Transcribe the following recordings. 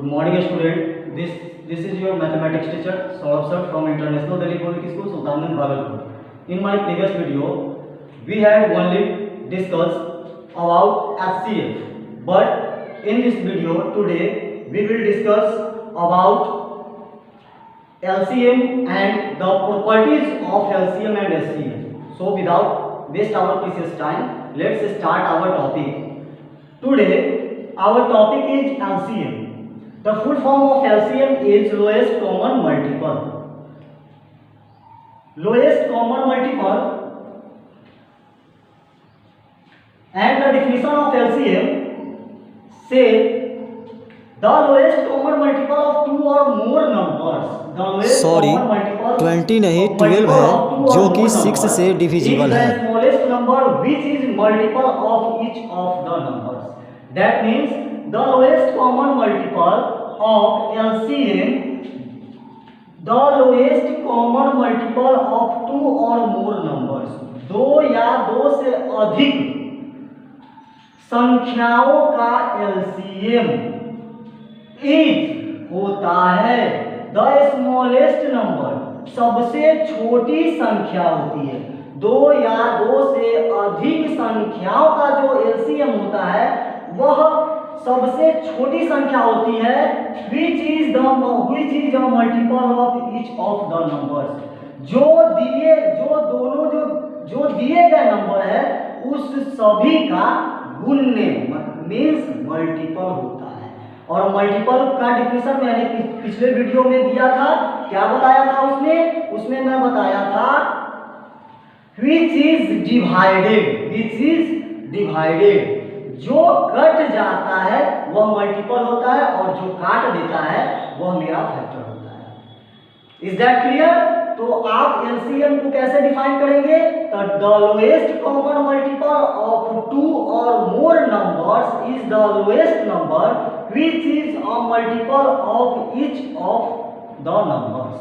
Good morning, student. This is your mathematics teacher Saurabh sir from International Delhi Public School, Sultanganj, Bhagalpur. In my previous video, we had only discussed about HCF, but in this video today we will discuss about LCM and the properties of LCM and HCF. So without waste our precious time, let's start our topic. Today our topic is LCM. The full form of LCM is lowest common multiple. Lowest common multiple, and the definition of LCM say the lowest common multiple of two or more numbers. The lowest common multiple 20 नहीं 12 है जो कि 6 से divisible है. The smallest number which is multiple of each of the numbers. That means the lowest common multiple of LCM, the lowest common multiple of two or more numbers, दो या दो से अधिक संख्याओं का LCM इज होता है the smallest number, सबसे छोटी संख्या होती है. दो या दो से अधिक संख्याओं का जो LCM होता है वह सबसे छोटी संख्या होती है which is a multiple of each of the numbers. जो दिए गए नंबर है उस सभी का गुणने मीन्स मल्टीपल होता है. और मल्टीपल का डिफिनेशन मैंने पिछले वीडियो में दिया था. क्या बताया था उसमें मैं बताया था which is divided, जो कट जाता है वह मल्टीपल होता है और जो काट देता है वह मेरा फैक्टर होता है. Is that clear? तो आप एलसीएम को कैसे डिफाइन करेंगे? तो the lowest common multiple of two और more numbers is the lowest number which is a multiple of each of the numbers.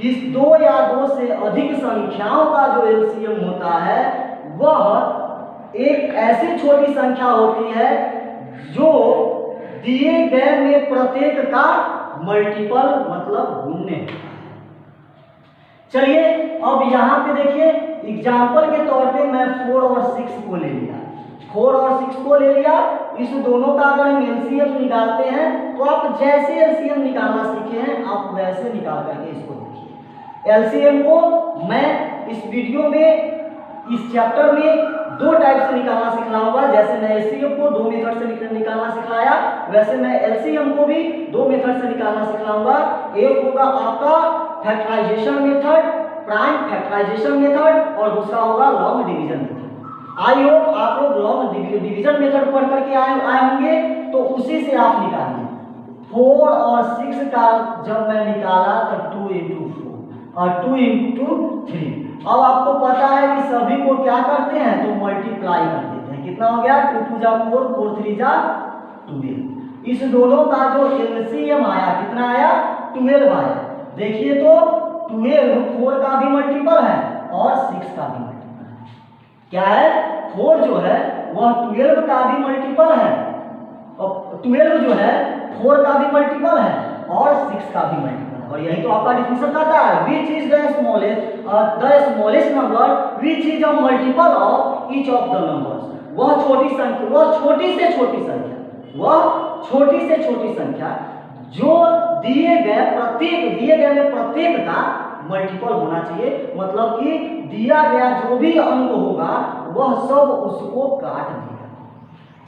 इस दो या दो से अधिक संख्याओं का जो एलसीएम होता है वह एक ऐसी छोटी संख्या होती है जो दिए गए में प्रत्येक का मल्टीपल मतलब गुणने होता है. चलिए अब यहाँ पे देखिए एग्जाम्पल के तौर पे मैं 4 और 6 को ले लिया. 4 और 6 को ले लिया. इस दोनों का अगर हम एलसीएम निकालते हैं तो आप जैसे एलसीएम निकालना सीखे हैं आप वैसे निकाल करके इसको देखिए. एलसीएम को मैं इस वीडियो में इस चैप्टर में दो टाइप से निकालना सिखलाऊंगा. जैसे मैं एलसीएम को दो मेथड से निकालना सिखाया वैसे मैं एलसीएम को भी दो मेथड से निकालना सिखलाऊंगा. एक होगा आपका factorization method, prime factorization method, और दूसरा होगा long division method. I hope आप लोग लॉन्ग डिवीजन मेथड पढ़ करके आए होंगे तो उसी से आप निकालिए. 4 और 6 का जब मैं निकाला तो 2 into 4 और 2 into 3. अब आपको पता है कि सभी को क्या करते हैं तो मल्टीप्लाई कर देते हैं. कितना हो गया? 2 2 जा 4, 4 3 जा 12. इस दोनों का जो एलसीएम आया कितना आया? 12 आया. देखिए तो 12 4 का भी मल्टीपल है और 6 का भी मल्टीपल है. क्या है? 4 जो है वह 12 का भी मल्टीपल है और 12 जो है 4 का भी मल्टीपल है और 6 का भी मल्टीपल. और यही तो आपका डिफिनेशन कहता है which is the smallest number which is a multiple of each of the numbers. वह छोटी संख्या, वह छोटी से छोटी संख्या जो दिए गए में प्रत्येक का मल्टीपल होना चाहिए. मतलब कि दिया गया जो भी अंक होगा वह सब उसको काट देगा.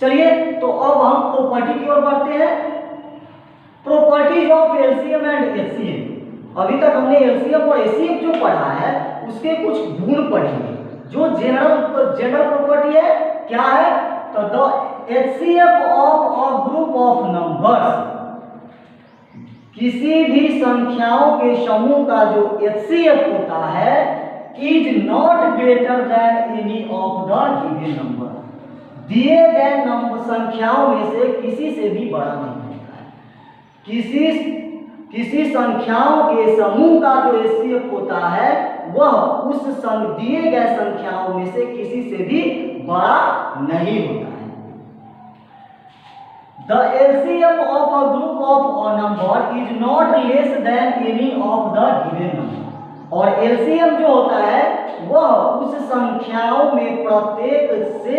चलिए तो अब हम प्रॉपर्टी की ओर बढ़ते हैं. Properties of LCM and HCM. अभी तक हमने एलसीएम और एचसीएम जो पढ़ा है उसके कुछ गुण पढ़ेंगे. जो जनरल प्रॉपर्टी है क्या है? तो the HCF of a group of numbers, किसी भी संख्याओं के समूह का जो एचसीएफ होता है is not greater than any of the given number. दिए गए नंबर संख्याओं में से किसी से भी बड़ा नहीं होता है. किसी संख्याओं के समूह का जो एचसीएफ होता है वह उस दिए गए संख्याओं में से किसी से भी बड़ा नहीं होता है. The LCM of a group of a number is not less than any of the given number. और LCM जो होता है वह उस संख्याओं में प्रत्येक से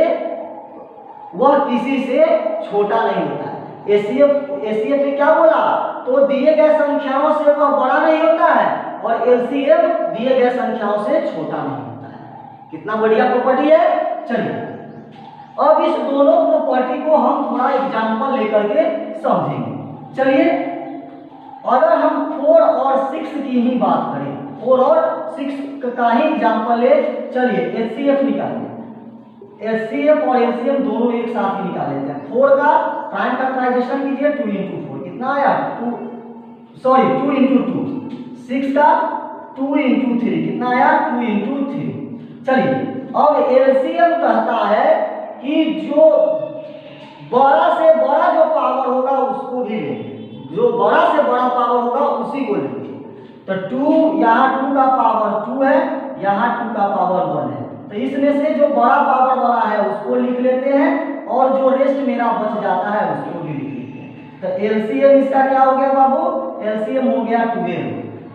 वह किसी से छोटा नहीं होता है। एसीएफ ने क्या बोला, तो दिए गए संख्याओं से वह बड़ा नहीं होता है और एलसीएम दिए गए संख्याओं से छोटा नहीं होता है। कितना बढ़िया प्रॉपर्टी है। चलिए अब इस दोनों प्रॉपर्टी को हम थोड़ा एग्जांपल लेकर के समझेंगे। चलिए अगर हम 4 और 6 की ही बात करें, 4 और 6 का ही एग्जांपल ले। चलिए एचसीएफ निकालिए, एचसीएफ और एलसीएम दोनों एक साथ ही निकाल लेते हैं। 4 का प्राइम फैक्टराइजेशन कीजिए, 2 × 4 कितना आया 2 × 2। 6 का 2 × 3 कितना आया 2 × 3। चलिए अब एलसीएम कहता है कि जो बड़ा से बड़ा जो पावर होगा उसको भी लेंगे, जो बड़ा से बड़ा पावर होगा उसी को लेंगे। तो 2 यहाँ 2 का पावर 2 है, यहाँ 2 का पावर 1 है, तो इसमें से जो बड़ा पावर वाला है उसको लिख लेते हैं और जो रेस्ट मेरा बच जाता है उसको भी लिख लेते हैं। तो एलसीएम इसका क्या हो गया बाबू, एलसीएम हो गया 12।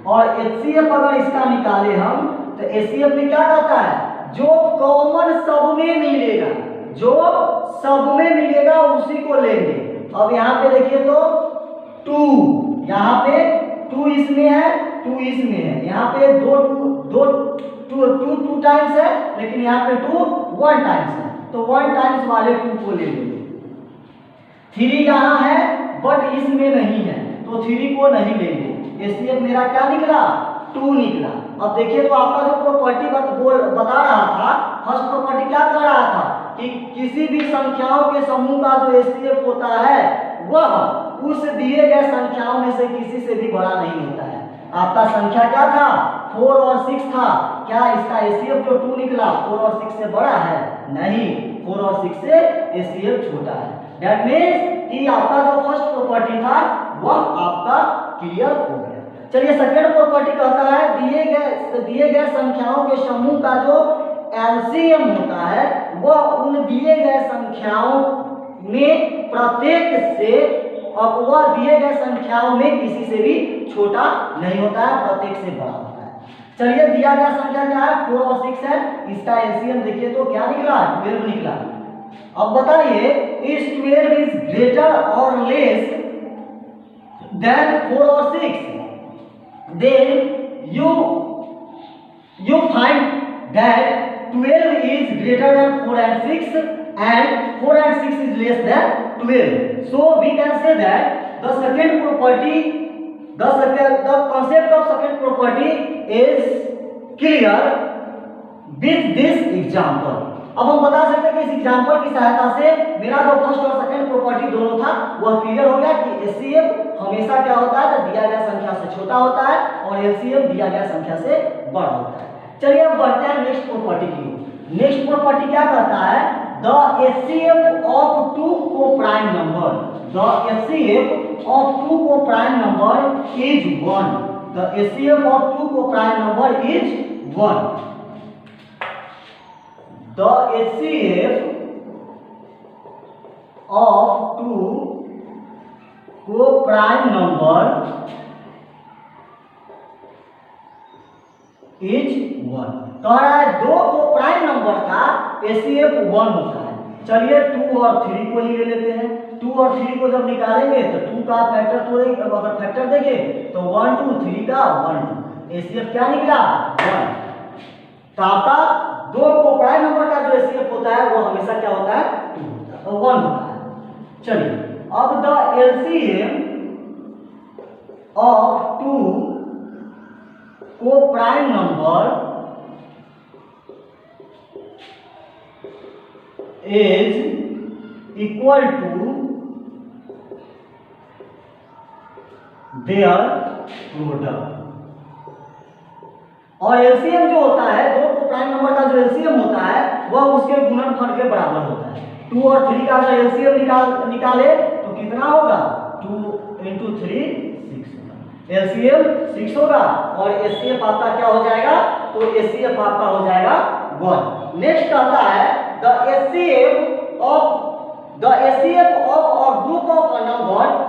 और एचसीएफ अगर इसका निकाले हम तो एचसीएफ में क्या कहता है, जो कॉमन सब में मिलेगा, जो सब में मिलेगा उसी को लेंगे। अब यहाँ पे देखिए तो 2 यहाँ पे 2 इसमें है, 2 इसमें है, यहाँ पे 2 टाइम्स है, लेकिन यहाँ पे 2 1 टाइम्स है, तो 1 टाइम्स वाले 2 को ले लेंगे। 3 यहाँ है बट इसमें नहीं है, तो 3 को नहीं लेंगे। इसलिए मेरा क्या निकला 2 निकला। अब देखिए तो आपका जो प्रॉपर्टी बता रहा था, फर्स्ट प्रॉपर्टी क्या कर रहा था कि किसी भी संख्याओं के समूह का जो एचसीएफ होता है वह उस दिए गए संख्याओं में से किसी से भी बड़ा नहीं होता है। आपका संख्या क्या था 4 और 6 था, क्या इसका एचसीएफ जो 2 निकला 4 और 6 से बड़ा है? नहीं, 4 और 6 से एचसीएफ छोटा है। दैट मीन्स कि आपका जो फर्स्ट प्रॉपर्टी था वह आपका क्लियर हो गया। चलिए सेकेंड प्रॉपर्टी कहता है दिए गए संख्याओं के समूह का जो एलसीएम होता है वह उन दिए गए संख्याओं में प्रत्येक से, और वह दिए गए संख्याओं में किसी से भी छोटा नहीं होता है, प्रत्येक से बड़ा होता है। चलिए दिया गया संख्या क्या है 4 और 6 है, इसका एलसीएम देखिए तो क्या निकला 12 निकला। अब बताइए इस 12 इज ग्रेटर और लेस देन 4 और 6, then you find that 12 is greater than 4 and 6 and 4 and 6 is less than 12. So we can say that the second property, the concept of second property is clear with this example. अब हम बता सकते हैं कि इस example की सहायता से मेरा जो फर्स्ट और सेकंड प्रॉपर्टी दोनों था वह क्लियर हो गया कि एचसीएफ हमेशा क्या होता है तो दिया गया संख्या से छोटा होता है और एलसीएम दिया गया संख्या से बड़ा होता है। चलिए अब बढ़ते हैं नेक्स्ट प्रॉपर्टी की। नेक्स्ट प्रॉपर्टी क्या कहता है, the HCF of 2 coprime number, the HCF of 2 coprime number is 1, the HCF of 2 coprime number is 1। The HCF of 2 coprime number is 1। कह रहा है 2 coprime number का HCF 1 होता है। चलिए 2 और 3 को ही ले लेते हैं। 2 और 3 को जब निकालेंगे तो 2 का फैक्टर तो अगर फैक्टर देखें तो 1 2 3 का 1 2, HCF क्या निकला 1। तो आपका 2 को प्राइम नंबर का जो एचसीएफ होता है वो हमेशा क्या होता है 2 होता है, 1 होता है। चलिए अब the LCM of 2 coprime number is equal to their product. और एलसीएम जो होता है 2 को प्राइम नंबर का जो एलसीएम होता है वह उसके गुणनफल के बराबर होता है। 2 और 3 का जो एलसीएम निकाले तो कितना होगा 2 × 3 6 होगा, एलसीएम 6 होगा और एचसीएफ आपका क्या हो जाएगा, तो एचसीएफ आपका हो जाएगा 1। नेक्स्ट कहता है the HCF of a group of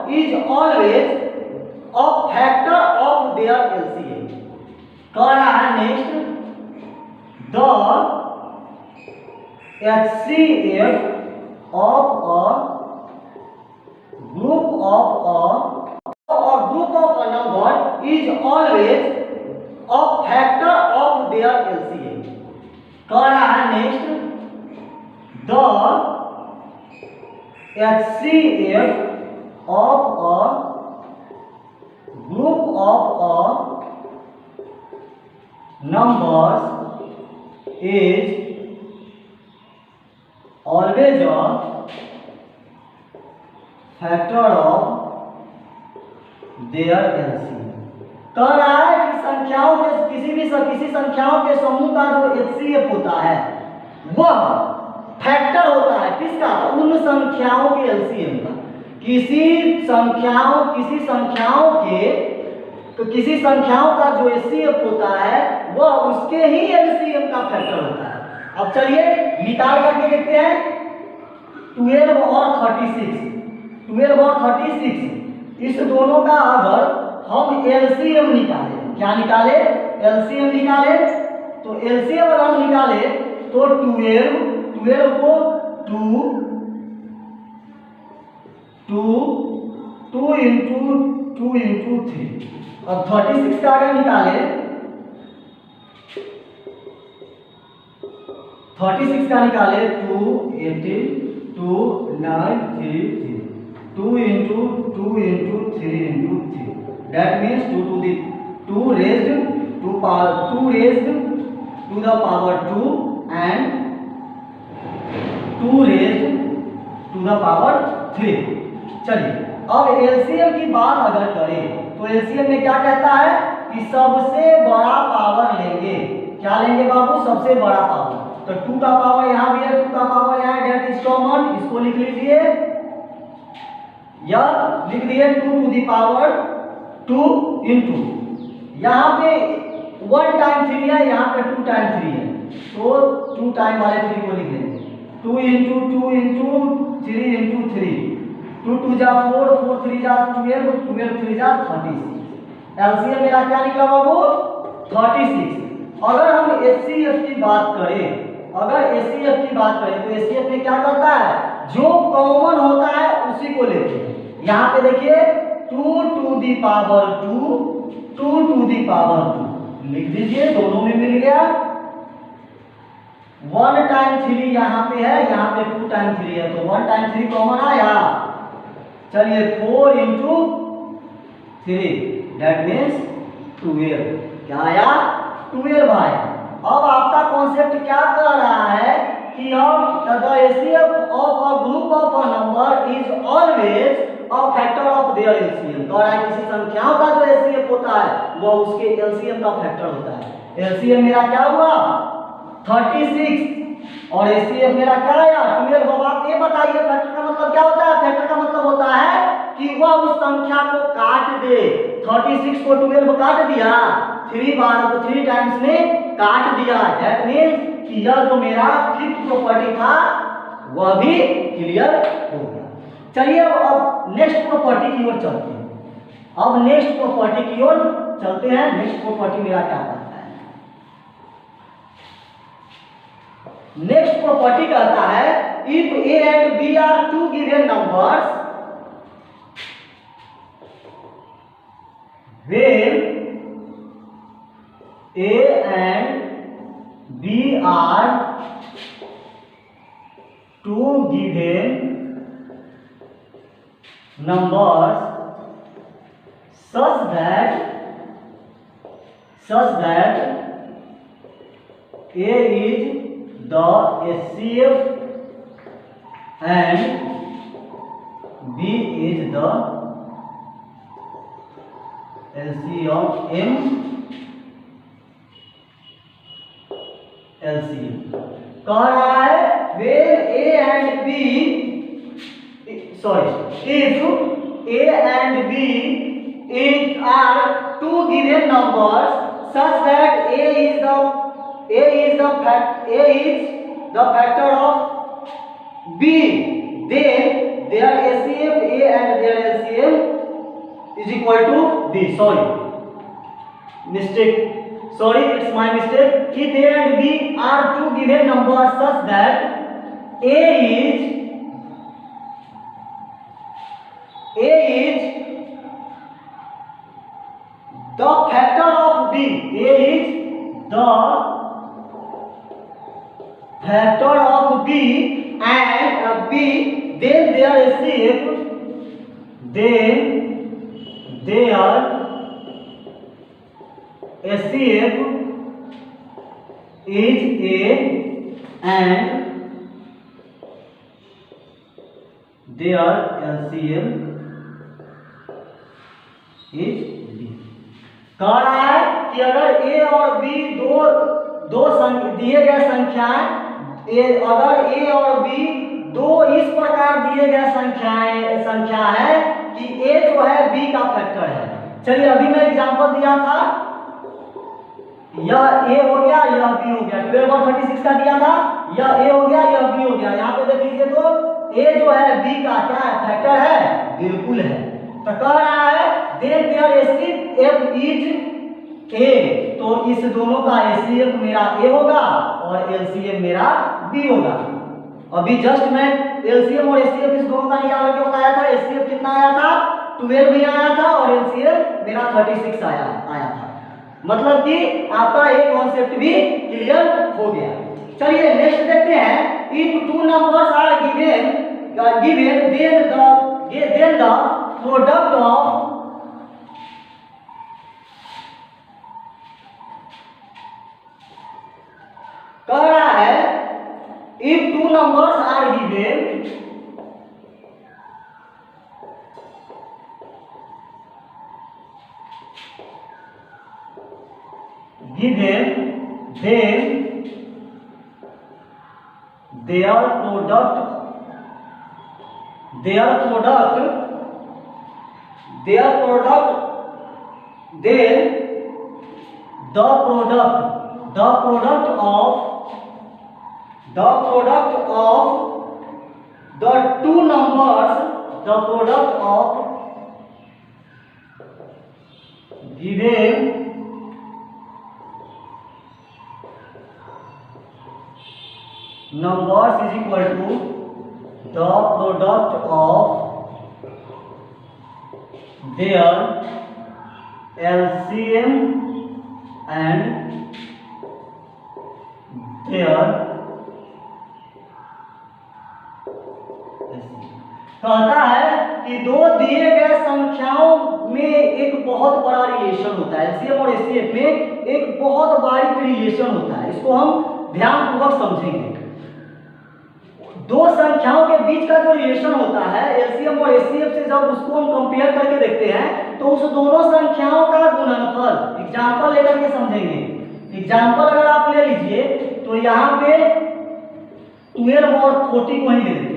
is always a factor of their LCM. कह रहा है next, the HCF of a group of a number is always a factor of their LCM. कह रहा है next, the HCF of a group of numbers is always a factor of their LCM. कह रहा है कि संख्याओं के किसी संख्याओं के समूह का जो HCF होता है वह फैक्टर होता है किसका? उन संख्याओं के LCM का। किसी संख्याओं का जो HCF होता है वह उसके ही LCM का फैक्टर होता है। अब चलिए निकाल करके देखते हैं। 12 और 36 इस दोनों का अगर हम LCM निकाले, क्या निकाले? LCM निकाले। तो LCM अगर हम निकाले तो 12 को 2 into 3। अब 36 का अगर निकाले 2 18 2 9 3 2 into 3 into 3 that means 2 raised to the power 2 and 2 raised to the power 3। चलिए अब LCM की बात अगर करें तो LCM में क्या कहता है कि सबसे बड़ा पावर लेंगे। क्या लेंगे बाबू? सबसे बड़ा पावर। तो 2 का पावर यहाँ भी है, 2 का पावर यहाँ है, डेट इज कॉमन। इसको लिख लीजिए या लिख दिए 2 to the power 2 into यहाँ पे 1 टाइम 3 है, यहाँ पे 2 टाइम 3 है, तो 2 टाइम वाले 3 को लिख लेंगे। 2 into 3 into 3 2 2 जा 4 4 3 जा 12 12 3 जा 36। LCM मेरा क्या निकला बाबू? 36। अगर हम HCF की बात करें तो HCF में क्या करता है? जो कॉमन होता है उसी को लेते हैं। यहाँ पे देखिए 2 to the power 2 लिख दीजिए, दोनों में मिल गया। 1 टाइम 3 यहाँ पे है, यहाँ पे 2 टाइम 3 है, तो 1 टाइम 3 कॉमन आया। चलिए 4 into 3 that means 12। क्या आया? 12 आया। अब आपका कॉन्सेप्ट क्या कर रहा है कि हम the HCF of a group of a number is always a factor of their LCM। कह रहा है किसी संख्याओं का जो HCF होता है वो उसके LCM का फैक्टर होता है। LCM मेरा क्या हुआ? 36 और HCF मेरा क्या आया? 12। अब आप ये बताइए फैक्टर का मतलब क्या होता है? फैक्टर का मतलब होता है कि वह उस संख्या को काट दे। 36 को 12 काट दिया, 3 बार को 3 टाइम्स में काट दिया। दैट मींस कि यह जो मेरा फिफ्थ प्रॉपर्टी था वह भी क्लियर हो गया। चलिए अब नेक्स्ट प्रॉपर्टी की ओर चलते हैं। नेक्स्ट प्रॉपर्टी मेरा क्या करता है? नेक्स्ट प्रॉपर्टी कहता है if A and B are two given numbers when A and B are two given numbers such that A is the HCF and B is the LCM। कह रहा है when A and B if A and B are two given numbers such that A is the factor of B, then their HCF A and their LCM is equal to B. Sorry, mistake. Sorry, it's my mistake. If A and B are two given numbers such that A is the factor of B. A is the factor of B and B, then their HCF, is A and their LCM is B. कह रहा है कि अगर A और B दो दिए गए संख्याएं, अगर A और B दो इस प्रकार दिए गए संख्या है कि A जो है B का फैक्टर है। चलिए अभी मैं एग्जांपल दिया था, यह A हो गया, यह B हो गया, 12 और 36 का दिया था, यह A हो गया, यह B हो गया। यहाँ पे देख लीजिए तो A जो है B का क्या है, फैक्टर है, बिल्कुल है। तो कह रहा है then their HCF is A, तो इस दोनों का HCF मेरा A होगा और LCM मेरा B होगा। अभी जस्ट मैं LCM और HCF इस दोनों का निकाल के बताया था। HCF कितना आया था, 12 भी आया था और LCM मेरा 36 आया था। मतलब कि आपका एक कॉन्सेप्ट भी क्लियर हो गया। चलिए नेक्स्ट देखते हैं, if two numbers are given then the product of कह रहा है if two numbers are given then their product then the product of the two numbers, the product of given numbers is equal to the product of their LCM and their कहता है कि दो दिए गए संख्याओं में एक बहुत बड़ा रिलेशन होता है। एलसीएम और एचसीएफ में एक बहुत बारीक रिलेशन होता है, इसको हम ध्यानपूर्वक समझेंगे। दो संख्याओं के बीच का जो रिलेशन होता है एलसीएम और एचसीएफ से, जब उसको हम कंपेयर करके देखते हैं तो उस दोनों संख्याओं का गुणनफल, एग्जांपल लेकर के समझेंगे। एग्जांपल अगर आप ले लीजिए तो यहाँ पे 12 और 40 को ही ले लेते हैं,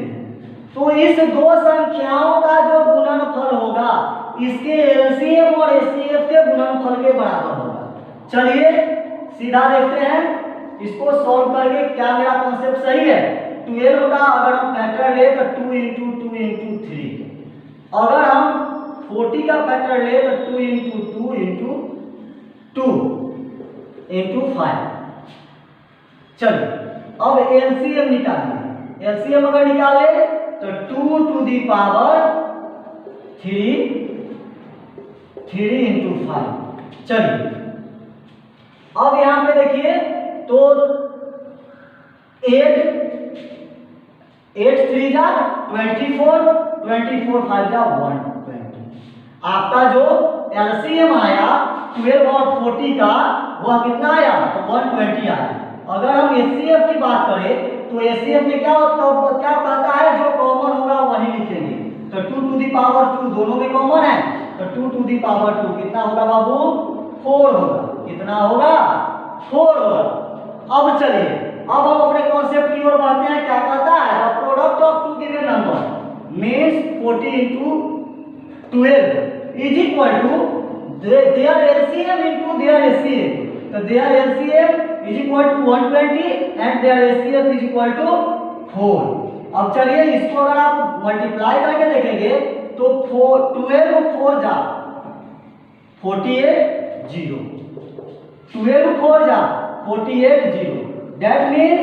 तो इस दो संख्याओं का जो गुणनफल होगा इसके एलसीएम और एचसीएफ के गुणनफल के बराबर होगा। चलिए सीधा देखते हैं इसको सॉल्व करके, क्या मेरा कॉन्सेप्ट सही है। 12 का अगर हम फैक्टर ले तो 2 × 2 × 3, अगर हम 40 का फैक्टर ले तो 2 × 2 × 2 × 5। चलिए अब एलसीएम निकालिए। एलसीएम अगर निकाले तो 2 to the power 3 × 5। चलिए अब यहां पे देखिए तो 8 3 जा 24, 24 5 जा 120। आपका जो एलसीएम आया 12 और 40 का वह कितना आया, तो 120 आया। अगर हम एचसीएफ की बात करें तो एचसीएफ में क्या कहता है, जो कॉमन होगा वही लिखेंगे। तो 2 to the power 2 दोनों में कॉमन है, तो 2 to the power 2 कितना होगा बाबू, 4 होगा। कितना होगा, 4 होगा। अब चलिए अब हम अपने कॉन्सेप्ट की ओर बढ़ते हैं। क्या कहता है, the product of two given number means 40 × 12 is equal to their LCM × their HCF. तो their LCM is equal to 120 and their HCF is equal to 4। अब चलिए इसको अगर आप मल्टीप्लाई करके देखेंगे तो 12 4 जा 48 0, 12 4 जा 48 0. That means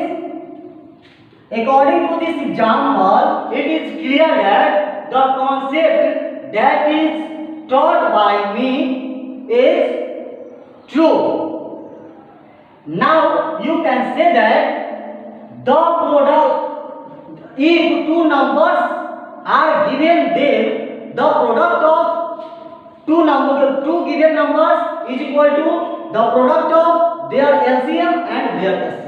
according to this example, it is clear that the concept that is taught by me is true. Now you can say that the product, if two numbers are given, then the product of two given numbers is equal to the product of their LCM and their SCM.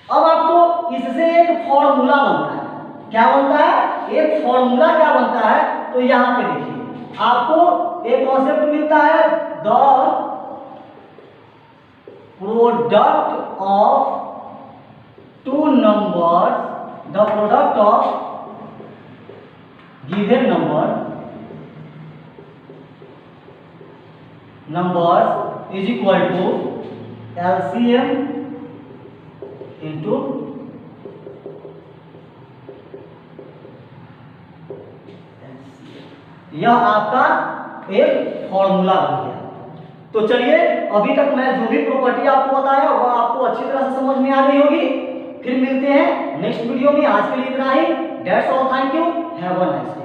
अब आपको इससे एक formula बनता है. क्या बनता है? एक फॉर्मूला क्या बनता है? तो यहां पे देखिए आपको एक कॉन्सेप्ट मिलता है, the product of two numbers, the product of given numbers is equal to LCM into यह आपका एक फॉर्मूला बन गया. तो चलिए अभी तक मैं जो भी प्रॉपर्टी आपको बताया वह आपको अच्छी तरह से समझ में आ गई होगी. फिर मिलते हैं नेक्स्ट वीडियो में. आज के लिए इतना ही. That's all. Thank you. Have a nice day.